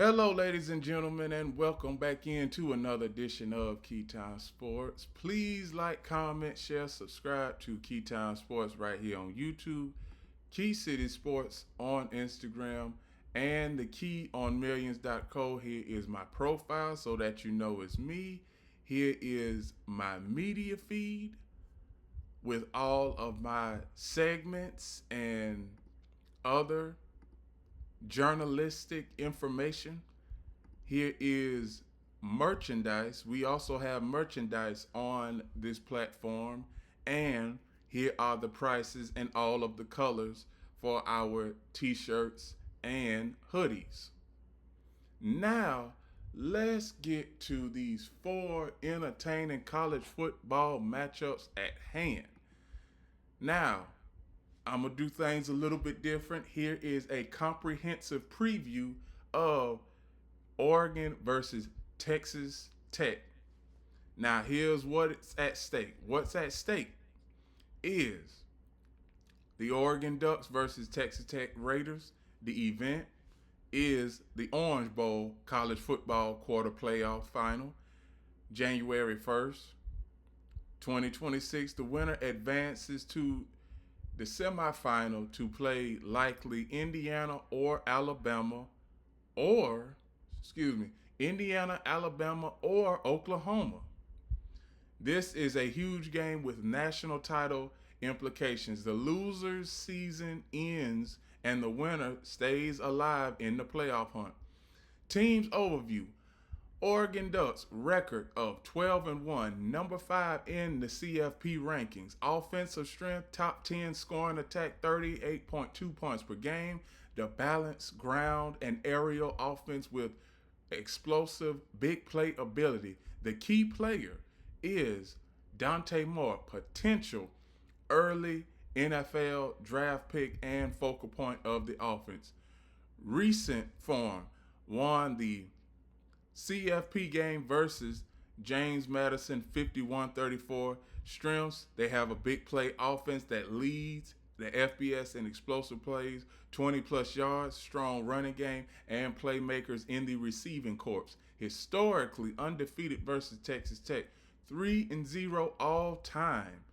Hello, ladies and gentlemen, and welcome back into another edition of Keytime Sports. Please like, comment, share, subscribe to Keytime Sports right here on YouTube, Key City Sports on Instagram, and the key on millions.co. Here is my profile so that you know it's me. Here is my media feed with all of my segments and other journalistic information. Here is merchandise. We also have merchandise on this platform. And here are the prices and all of the colors for our t shirts and hoodies. Now, let's get to these four entertaining college football matchups at hand. Now, I'm going to do things a little bit different. Here is a comprehensive preview of Oregon versus Texas Tech. Now, here's what's at stake. What's at stake is the Oregon Ducks versus Texas Tech Raiders. The event is the Orange Bowl college football quarter playoff final, January 1st, 2026. The winner advances to the semifinal to play likely Indiana or Alabama or Indiana, Alabama, or Oklahoma. This is a huge game with national title implications. The loser's season ends and the winner stays alive in the playoff hunt. Teams overview. Oregon Ducks record of 12-1, number 5 in the CFP rankings. Offensive strength, top 10 scoring attack, 38.2 points per game. The balanced ground and aerial offense with explosive big play ability. The key player is Dante Moore, potential early NFL draft pick and focal point of the offense. Recent form, won the CFP game versus James Madison 51-34. Strengths, they have a big play offense that leads the FBS in explosive plays, 20 plus yards, strong running game, and playmakers in the receiving corps. Historically undefeated versus Texas Tech, 3-0 all time.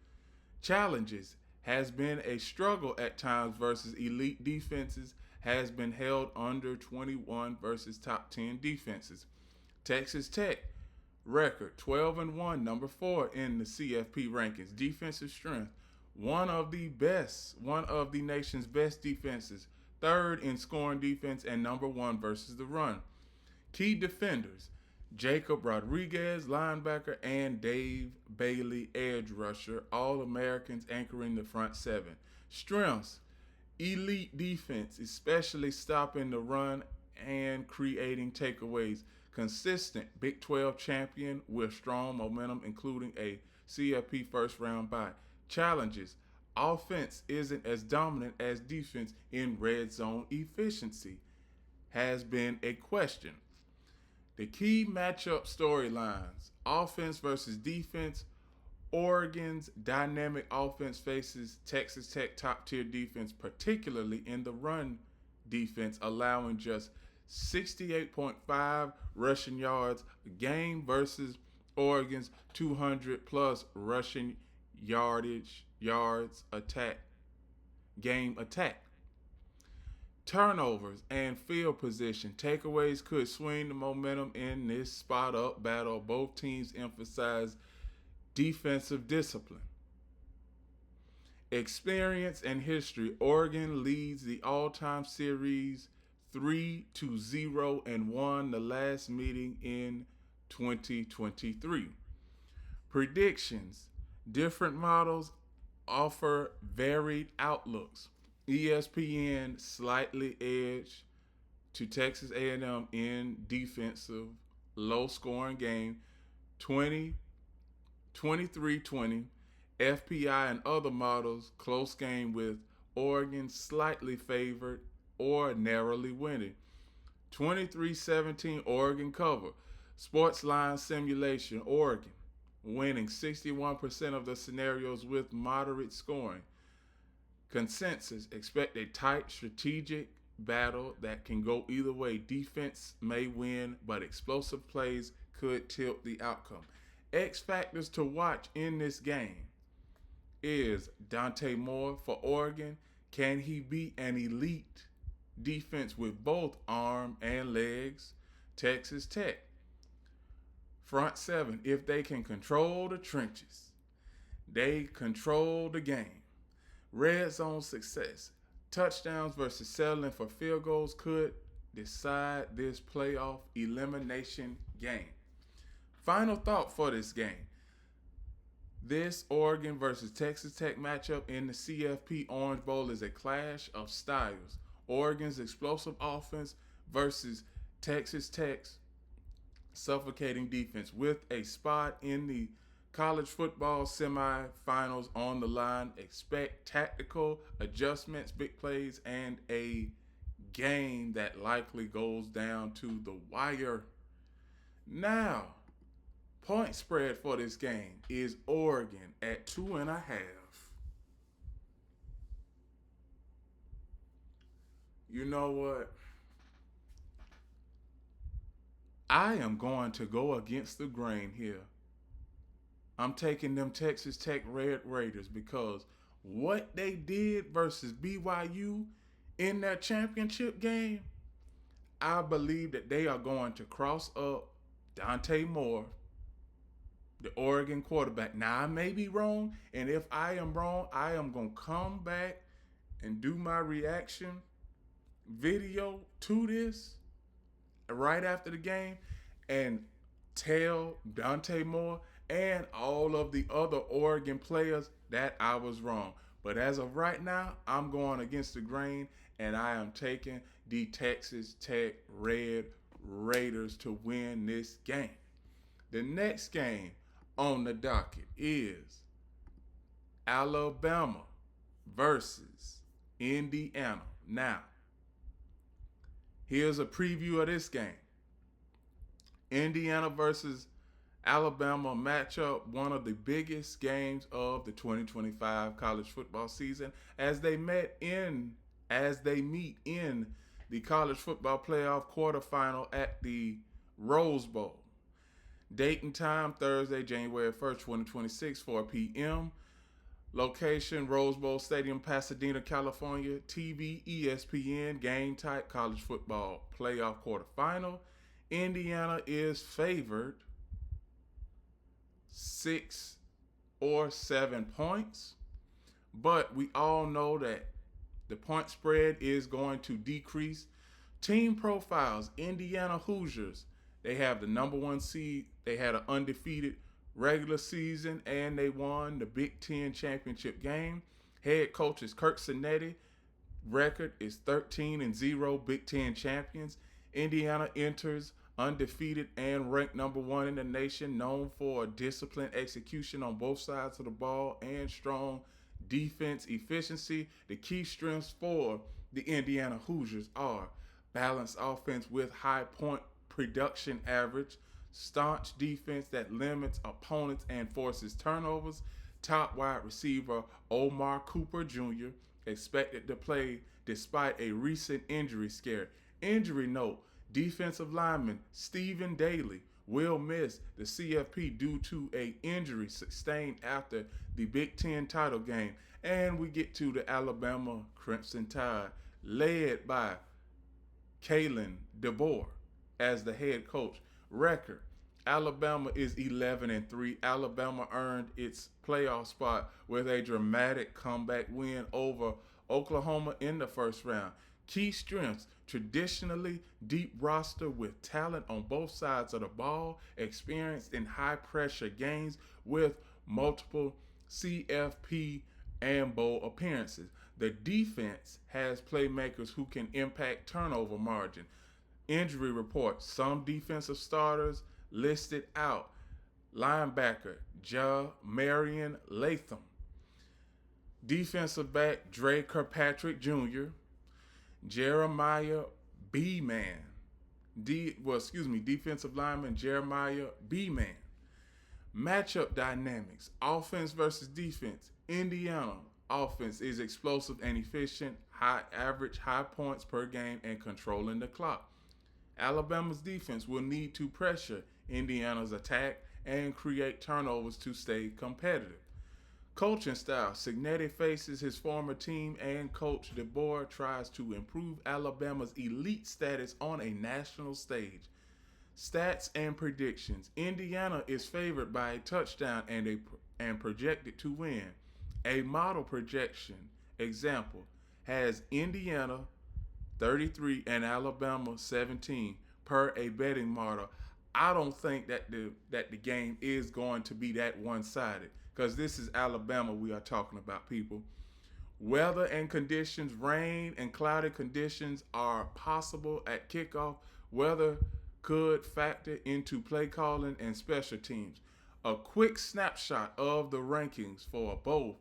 Challenges, has been a struggle at times versus elite defenses, has been held under 21 versus top 10 defenses. Texas Tech record 12-1, number 4 in the CFP rankings. Defensive strength, one of the nation's best defenses, third in scoring defense and number 1 versus the run. Key defenders, Jacob Rodriguez, linebacker, and Dave Bailey, edge rusher, all Americans anchoring the front seven. Strengths, elite defense, especially stopping the run and creating takeaways. Consistent Big 12 champion with strong momentum, including a CFP first round bye. Challenges, offense isn't as dominant as defense in red zone efficiency. Has been a question. The key matchup storylines, offense versus defense. Oregon's dynamic offense faces Texas Tech top tier defense, particularly in the run defense, allowing just 68.5 rushing yards a game versus Oregon's 200 plus rushing yards game attack. Turnovers and field position. Takeaways could swing the momentum in this spot up battle. Both teams emphasize defensive discipline. Experience and history. Oregon leads the all-time series 3-0 and won the last meeting in 2023. Predictions. Different models offer varied outlooks. ESPN slightly edge to Texas A&M in defensive, low-scoring game, 23-20. FPI and other models, close game with Oregon slightly favored or narrowly winning. 23-17 Oregon cover. Sportsline simulation, Oregon winning 61% of the scenarios with moderate scoring. Consensus, expect a tight, strategic battle that can go either way. Defense may win, but explosive plays could tilt the outcome. X factors to watch in this game is Dante Moore for Oregon. Can he beat an elite defense with both arm and legs? Texas Tech. Front seven, if they can control the trenches, they control the game. Red zone success. Touchdowns versus settling for field goals could decide this playoff elimination game. Final thought for this game. This Oregon versus Texas Tech matchup in the CFP Orange Bowl is a clash of styles. Oregon's explosive offense versus Texas Tech's suffocating defense, with a spot in the college football semifinals on the line. Expect tactical adjustments, big plays, and a game that likely goes down to the wire. Now, point spread for this game is Oregon at 2.5. You know what? I am going to go against the grain here. I'm taking them Texas Tech Red Raiders because what they did versus BYU in that championship game, I believe that they are going to cross up Dante Moore, the Oregon quarterback. Now, I may be wrong, and if I am wrong, I am going to come back and do my reaction video to this right after the game and tell Dante Moore and all of the other Oregon players that I was wrong. But as of right now, I'm going against the grain, and I am taking the Texas Tech Red Raiders to win this game. The next game on the docket is Alabama versus Indiana. Now, here's a preview of this game. Indiana versus Alabama matchup, one of the biggest games of the 2025 college football season, as they meet in the college football playoff quarterfinal at the Rose Bowl. Date and time, Thursday, January 1st, 2026, 4 p.m. Location, Rose Bowl Stadium, Pasadena, California. TV, ESPN. Game type, college football playoff quarterfinal. Indiana is favored 6 or 7 points, but we all know that the point spread is going to decrease. Team profiles, Indiana Hoosiers, they have the number 1 seed. They had an undefeated regular season, and they won the Big Ten championship game. Head coach is Kirk Cinetti. Record is 13-0, Big Ten champions. Indiana enters undefeated and ranked number 1 in the nation, known for disciplined execution on both sides of the ball and strong defense efficiency. The key strengths for the Indiana Hoosiers are balanced offense with high point production average, staunch defense that limits opponents and forces turnovers, top wide receiver Omar Cooper Jr. expected to play despite a recent injury scare. Injury note, defensive lineman Stephen Daly will miss the CFP due to an injury sustained after the Big Ten title game. And we get to the Alabama Crimson Tide, led by Keiwond Dowell as the head coach. Record, Alabama is 11-3. Alabama earned its playoff spot with a dramatic comeback win over Oklahoma in the first round. Key strengths, traditionally deep roster with talent on both sides of the ball, experienced in high-pressure games with multiple CFP and bowl appearances. The defense has playmakers who can impact turnover margin. Injury report, some defensive starters listed out. Linebacker, Marion Latham. Defensive back, Dre Kirkpatrick Jr., Jeremiah B-Man. Defensive lineman Jeremiah B-Man. Matchup dynamics, offense versus defense. Indiana offense is explosive and efficient, high points per game, and controlling the clock. Alabama's defense will need to pressure Indiana's attack and create turnovers to stay competitive. Coaching style. Cignetti faces his former team, and Coach DeBoer tries to improve Alabama's elite status on a national stage. Stats and predictions. Indiana is favored by a touchdown and projected to win. A model projection example has Indiana 33 and Alabama 17 per a betting model. I don't think that the game is going to be that one-sided, because this is Alabama we are talking about, people. Weather and conditions. Rain and cloudy conditions are possible at kickoff. Weather could factor into play calling and special teams. A quick snapshot of the rankings for both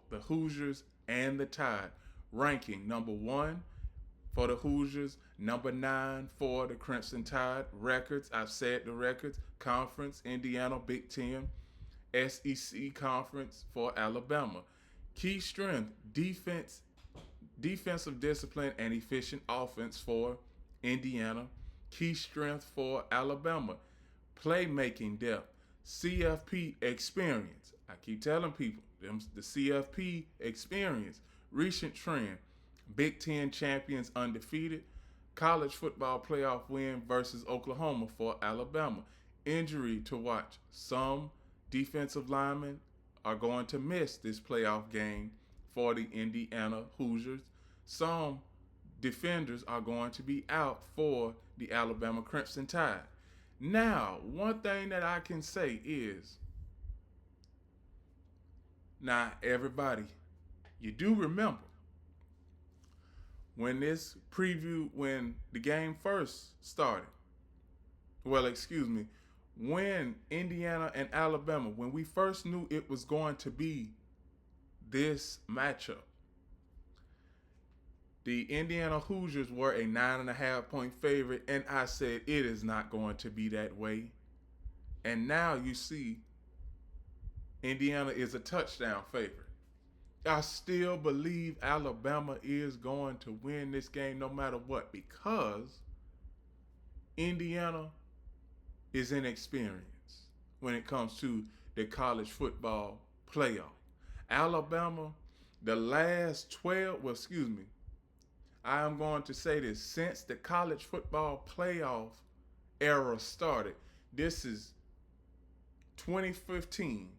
the Hoosiers and the Tide. Ranking number 1 for the Hoosiers, number 9 for the Crimson Tide. Records, I've said the records. Conference, Indiana, Big Ten. SEC Conference for Alabama. Key strength, defensive discipline, and efficient offense for Indiana. Key strength for Alabama, playmaking depth. CFP experience. I keep telling people, the CFP experience. Recent trend, Big Ten champions undefeated. College football playoff win versus Oklahoma for Alabama. Injury to watch. Some defensive linemen are going to miss this playoff game for the Indiana Hoosiers. Some defenders are going to be out for the Alabama Crimson Tide. Now, one thing that I can say is, now everybody, you do remember when the game first started, when Indiana and Alabama, when we first knew it was going to be this matchup, the Indiana Hoosiers were a 9.5-point favorite, and I said it is not going to be that way. And now you see Indiana is a touchdown favorite. I still believe Alabama is going to win this game no matter what, because Indiana is inexperienced when it comes to the college football playoff. Alabama, the last 12, I am going to say this, since the college football playoff era started, this is 2015,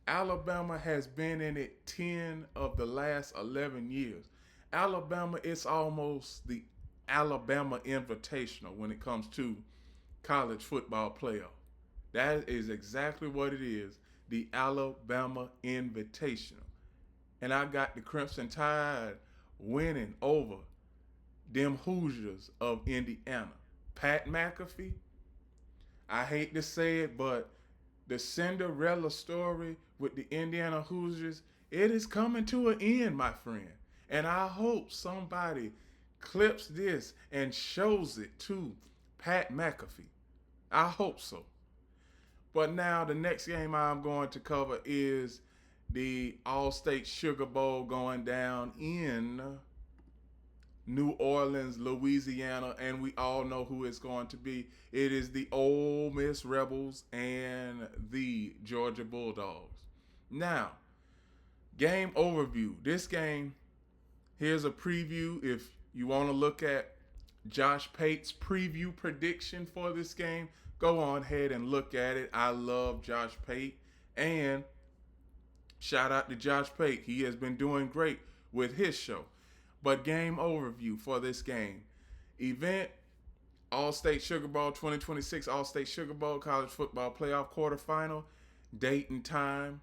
Alabama has been in it 10 of the last 11 years. Alabama, it's almost the Alabama Invitational when it comes to college football playoff. That is exactly what it is, the Alabama Invitational. And I got the Crimson Tide winning over them Hoosiers of Indiana. Pat McAfee, I hate to say it, but the Cinderella story with the Indiana Hoosiers, it is coming to an end, my friend. And I hope somebody clips this and shows it to Pat McAfee. I hope so. But now the next game I'm going to cover is the All-State Sugar Bowl going down in New Orleans, Louisiana, and we all know who it's going to be. It is the Ole Miss Rebels and the Georgia Bulldogs. Now, game overview. This game, here's a preview. If you want to look at Josh Pate's preview prediction for this game, go on ahead and look at it. I love Josh Pate, and shout out to Josh Pate. He has been doing great with his show. But game overview for this game. Event, All-State Sugar Bowl 2026, All-State Sugar Bowl College Football Playoff Quarterfinal. Date and time,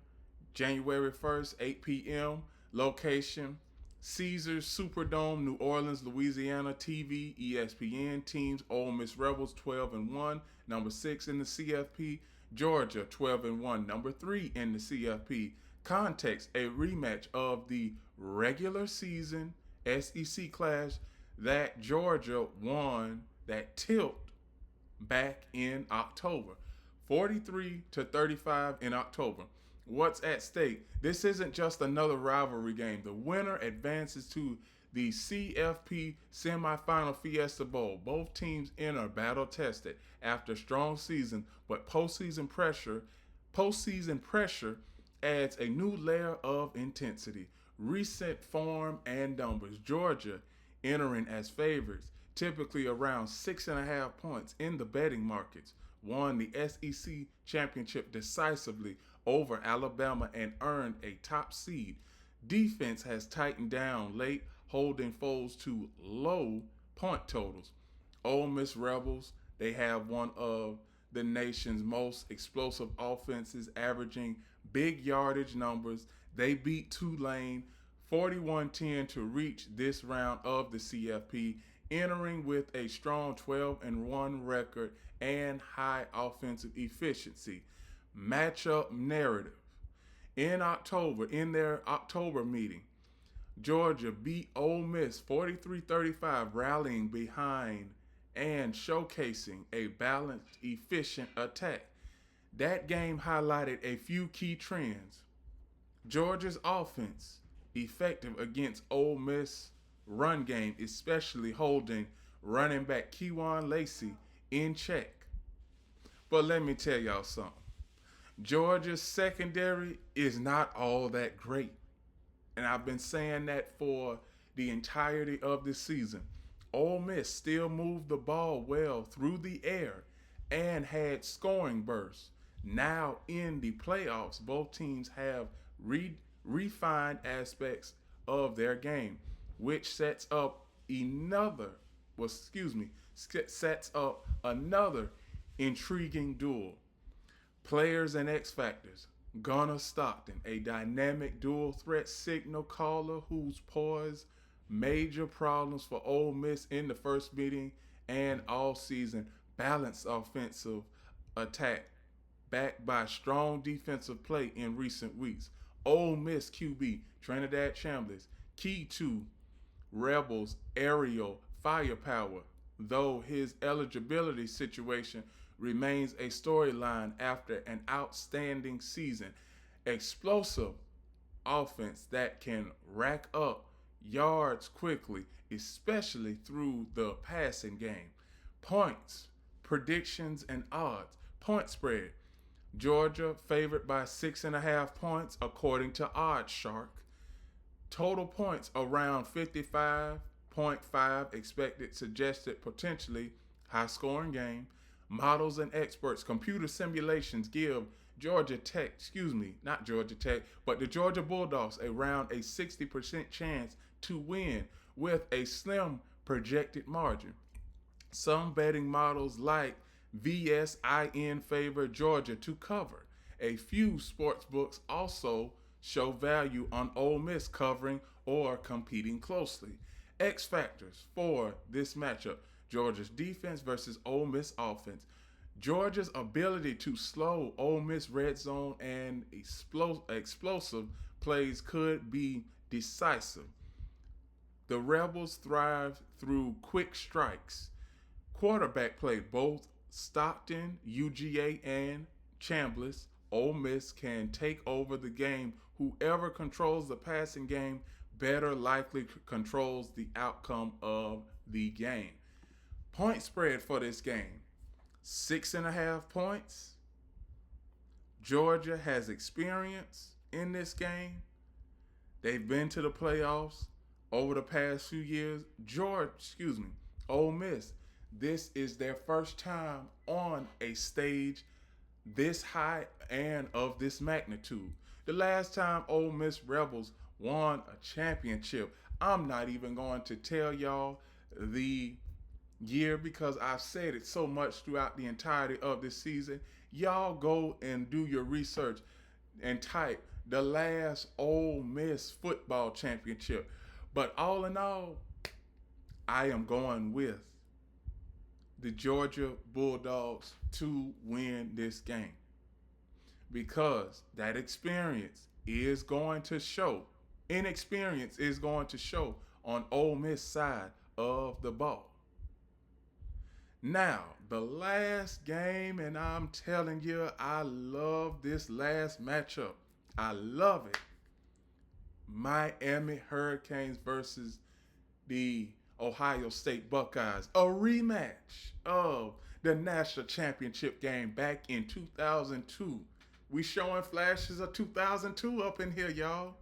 January 1st, 8 p.m. Location, Caesars Superdome, New Orleans, Louisiana. TV, ESPN. Teams, Ole Miss Rebels 12-1, number 6 in the CFP. Georgia 12-1, number 3 in the CFP. Context, a rematch of the regular season SEC clash that Georgia won that tilt back in October. 43-35 in October. What's at stake? This isn't just another rivalry game. The winner advances to the CFP semifinal Fiesta Bowl. Both teams enter battle tested after a strong season, but postseason pressure adds a new layer of intensity. Recent form and numbers. Georgia entering as favorites, typically around 6.5 points in the betting markets, won the SEC championship decisively over Alabama and earned a top seed. Defense has tightened down late, holding foes to low point totals. Ole Miss Rebels, they have one of the nation's most explosive offenses, averaging big yardage numbers. They beat Tulane 41-10 to reach this round of the CFP, entering with a strong 12-1 record and high offensive efficiency. Matchup narrative. In their October meeting, Georgia beat Ole Miss 43-35, rallying behind and showcasing a balanced, efficient attack. That game highlighted a few key trends. Georgia's offense, effective against Ole Miss run game, especially holding running back Keyvon Dowell in check. But let me tell y'all something. Georgia's secondary is not all that great. And I've been saying that for the entirety of this season. Ole Miss still moved the ball well through the air and had scoring bursts. Now in the playoffs, both teams have refined aspects of their game, which sets up another intriguing duel. Players and X factors. Gunnar Stockton, a dynamic dual threat signal caller who's posed major problems for Ole Miss in the first meeting and all season. Balanced offensive attack backed by strong defensive play in recent weeks. Ole Miss QB Trinidad Chambliss, key to Rebels' aerial firepower, though his eligibility situation remains a storyline after an outstanding season. Explosive offense that can rack up yards quickly, especially through the passing game. Points, predictions, and odds. Point spread. Georgia favored by 6.5 points according to OddsShark. Total points around 55.5 expected, suggested potentially high scoring game. Models and experts, computer simulations give the Georgia Bulldogs around a 60% chance to win with a slim projected margin. Some betting models like VSIN favor Georgia to cover. A few sports books also show value on Ole Miss covering or competing closely. X factors for this matchup. Georgia's defense versus Ole Miss offense. Georgia's ability to slow Ole Miss red zone and explosive plays could be decisive. The Rebels thrive through quick strikes. Quarterback play. Both Stockton, UGA, and Chambliss, Ole Miss can take over the game. Whoever controls the passing game better likely controls the outcome of the game. Point spread for this game, 6.5 points. Georgia has experience in this game. They've been to the playoffs over the past few years. Ole Miss, this is their first time on a stage this high and of this magnitude. The last time Ole Miss Rebels won a championship, I'm not even going to tell y'all the year because I've said it so much throughout the entirety of this season. Y'all go and do your research and type the last Ole Miss football championship. But all in all, I am going with the Georgia Bulldogs to win this game because that experience is going to show. Inexperience is going to show on Ole Miss side of the ball. Now, the last game, and I'm telling you, I love this last matchup. I love it. Miami Hurricanes versus the Ohio State Buckeyes. A rematch of the national championship game back in 2002. We showing flashes of 2002 up in here, y'all.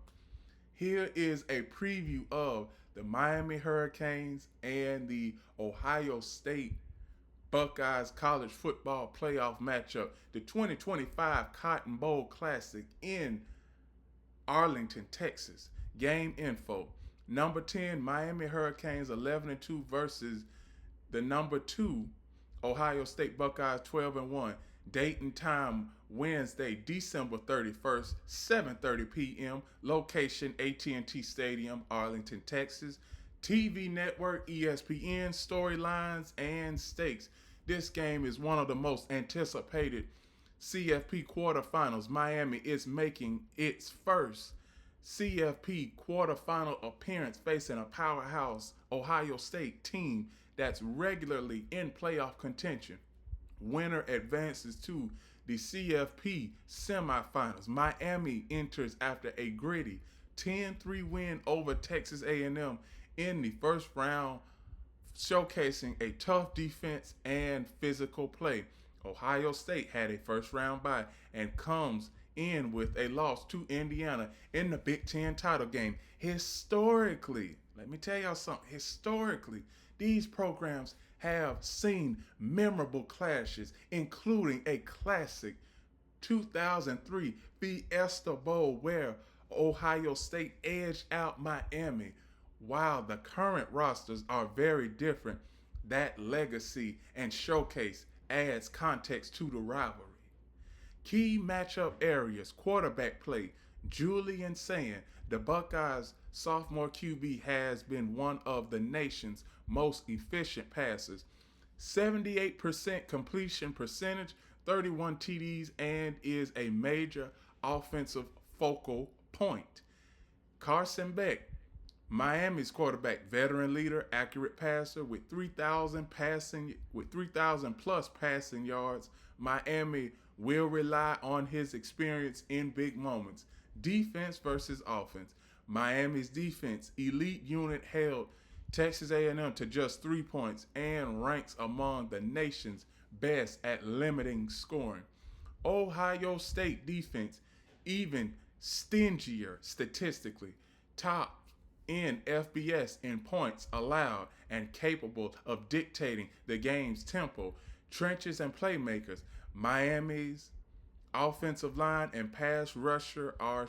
Here is a preview of the Miami Hurricanes and the Ohio State Buckeyes college football playoff matchup, the 2025 Cotton Bowl Classic in Arlington, Texas. Game info. Number 10, Miami Hurricanes 11-2 versus the number 2, Ohio State Buckeyes 12-1. Date and time, Wednesday, December 31st, 7:30 p.m. Location, AT&T Stadium, Arlington, Texas. TV network, ESPN, storylines, and stakes. This game is one of the most anticipated CFP quarterfinals. Miami is making its first CFP quarterfinal appearance facing a powerhouse Ohio State team that's regularly in playoff contention. Winner advances to the CFP semifinals. Miami enters after a gritty 10-3 win over Texas A&M in the first round, showcasing a tough defense and physical play. Ohio State had a first round bye and comes in with a loss to Indiana in the Big Ten title game. Historically, let me tell y'all something. Historically, these programs have seen memorable clashes, including a classic 2003 Fiesta Bowl where Ohio State edged out Miami. While the current rosters are very different, that legacy and showcase adds context to the rivalry. Key matchup areas: quarterback play. Julian Sand, the Buckeyes' sophomore QB, has been one of the nation's most efficient passers. 78% completion percentage, 31 TDs, and is a major offensive focal point. Carson Beck, Miami's quarterback, veteran leader, accurate passer with 3,000 plus passing yards. Miami will rely on his experience in big moments. Defense versus offense. Miami's defense, elite unit, held Texas A&M to just 3 points and ranks among the nation's best at limiting scoring. Ohio State defense, even stingier statistically, top in FBS in points allowed and capable of dictating the game's tempo. Trenches and playmakers. Miami's offensive line and pass rush are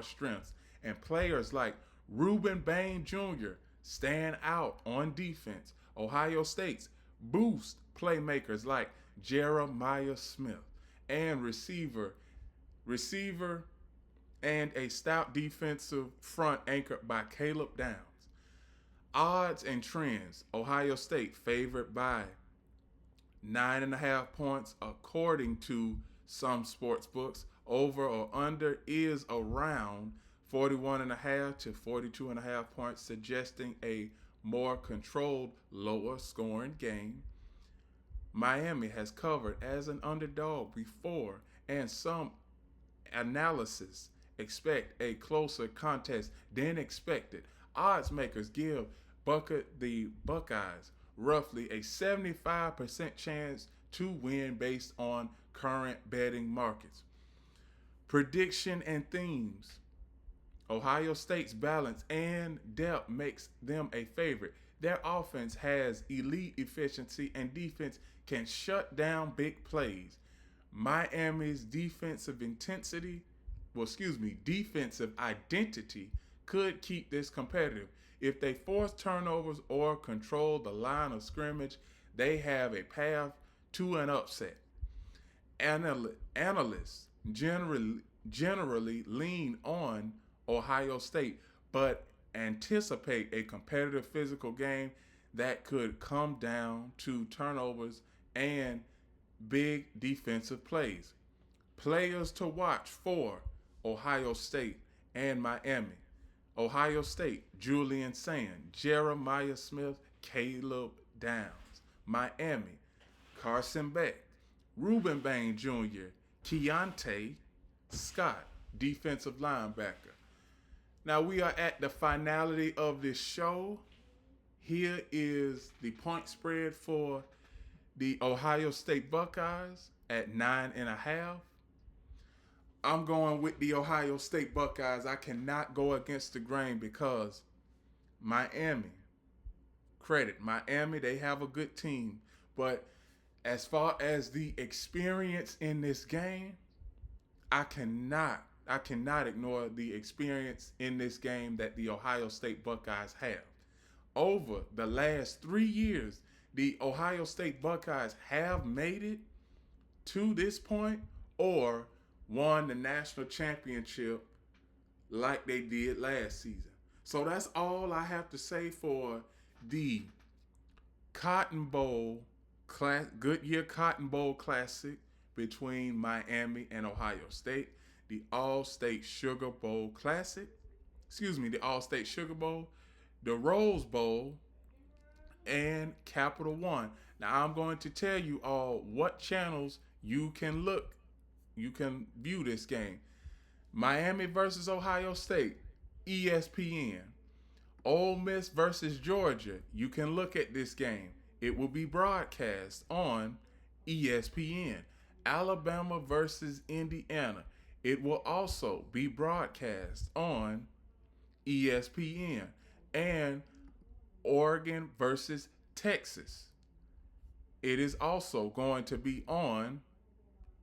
strengths, and players like Reuben Bain Jr. stand out on defense. Ohio State's boost playmakers like Jeremiah Smith and receiver and a stout defensive front anchored by Caleb Downs. Odds and trends. Ohio State favored by 9.5 points according to some sports books. Over or under is around 41.5 to 42.5 points, suggesting a more controlled, lower scoring game. Miami has covered as an underdog before, and some analysis expect a closer contest than expected. Odds makers give the Buckeyes roughly a 75% chance to win based on current betting markets. Prediction and themes. Ohio State's balance and depth makes them a favorite. Their offense has elite efficiency and defense can shut down big plays. Miami's defensive identity could keep this competitive. If they force turnovers or control the line of scrimmage, they have a path to an upset. Analysts generally lean on Ohio State, but anticipate a competitive physical game that could come down to turnovers and big defensive plays. Players to watch for Ohio State and Miami. Ohio State, Julian Sand, Jeremiah Smith, Caleb Downs. Miami, Carson Beck, Reuben Bain Jr., Keontae Scott, defensive linebacker. Now we are at the finality of this show. Here is the point spread for the Ohio State Buckeyes at 9.5. I'm going with the Ohio State Buckeyes. I cannot go against the grain because Miami, they have a good team. But as far as the experience in this game, I cannot ignore the experience in this game that the Ohio State Buckeyes have. Over the last 3 years, the Ohio State Buckeyes have made it to this point or won the national championship like they did last season. So that's all I have to say for the Cotton Bowl, Goodyear Cotton Bowl Classic between Miami and Ohio State, the All-State Sugar Bowl Classic, the All-State Sugar Bowl, the Rose Bowl, and Capital One. Now I'm going to tell you all what channels you can view this game. Miami versus Ohio State, ESPN. Ole Miss versus Georgia, you can look at this game. It will be broadcast on ESPN. Alabama versus Indiana, it will also be broadcast on ESPN. And Oregon versus Texas, it is also going to be on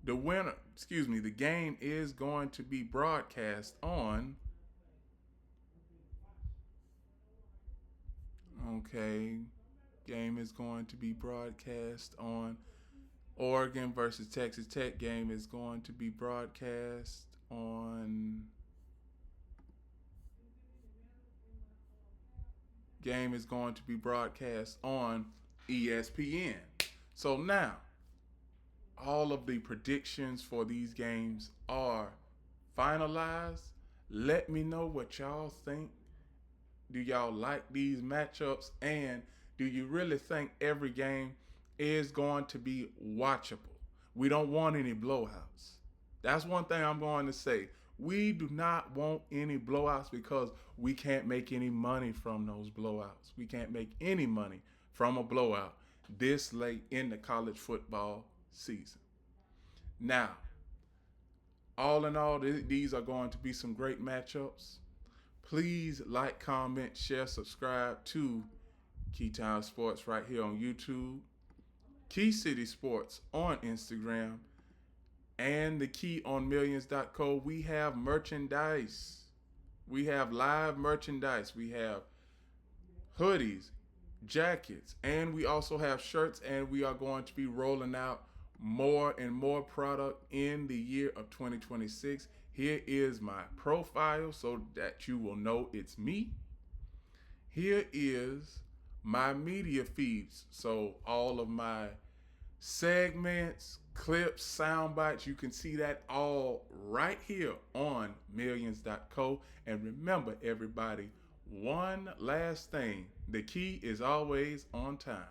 the game is going to be broadcast on game is going to be broadcast on Oregon versus Texas Tech. Game is going to be broadcast on ESPN. So now, all of the predictions for these games are finalized. Let me know what y'all think. Do y'all like these matchups? And do you really think every game is going to be watchable? We don't want any blowouts. That's one thing I'm going to say. We do not want any blowouts because we can't make any money from those blowouts. We can't make any money from a blowout this late in the college football season. Now, all in all, these are going to be some great matchups. Please like, comment, share, subscribe to Keytime Sports right here on YouTube, Key City Sports on Instagram, and the Key on Millions.co. We have merchandise. We have live merchandise. We have hoodies, jackets, and we also have shirts, and we are going to be rolling out more and more product in the year of 2026. Here is my profile so that you will know it's me. Here is my media feeds. So all of my segments, clips, sound bites, you can see that all right here on Millions.co. And remember, everybody, one last thing. The key is always on time.